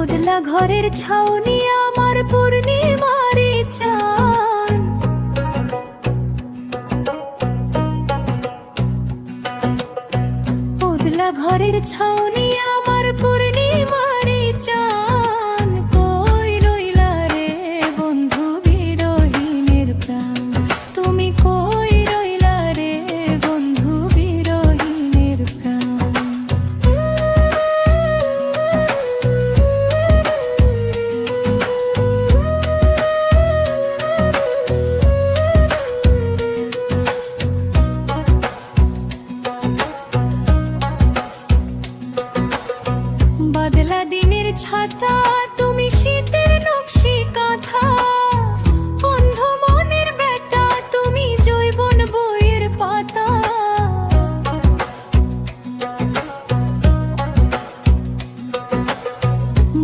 ওদলা ঘরের ছাউনি আমার পূর্ণিমারি চান, ওদলা ঘরের ছাউনি আমার পূর্ণিমারি চান। কই রইলা রে বন্ধু বিরহীনের প্রাণ, তুমি কই রইলা রে বন্ধু বিরহীনের প্রাণ। বাদলা দিনের ছাতা তুমি শীতের নকশি কাঁথা, অন্ধ মনের বেটা তুমি জৈবন বইয়ের পাতা।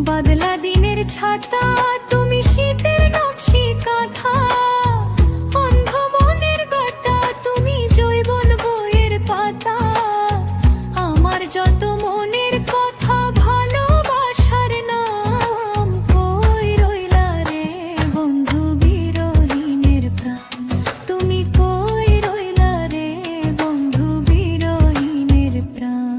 বাদলা দিনের ছাতা তুমি শীতের নকশি কাঁথা, অন্ধ মনের বেটা তুমি জৈবন বইয়ের পাতা। আমার যত মনের কথা ভালোবাসার নাম, কই রইলা রে বন্ধু বিরহীনের প্রাণ, তুমি কই রইলা রে বন্ধু বিরহীনের প্রাণ।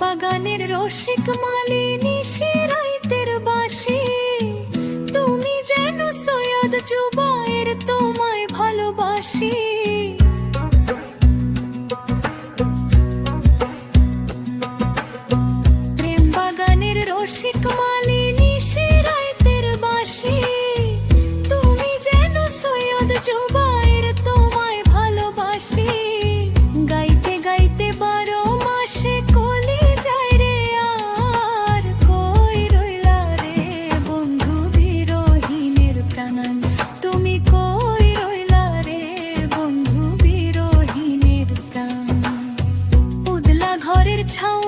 বাগানের রসিক মালিনী শিরাইতের বাঁশি, তুমি যেন সৈয়দ জুবায়ের তোমায় ভালোবাসি। প্রেম বাগানের রসিক মালিনী শিরাইতের বাঁশি, তুমি যেন সৈয়দ জুবায়ের তোমায় ভালোবাসি। গাইতে গাইতে 12 মাসে কলি যায় রে আর, কই রইলা রে বন্ধু বিরহীনের প্রাণ, তুমি কই রইলা রে বন্ধু বিরহীনের প্রাণ। উদলা ঘরের ছাউ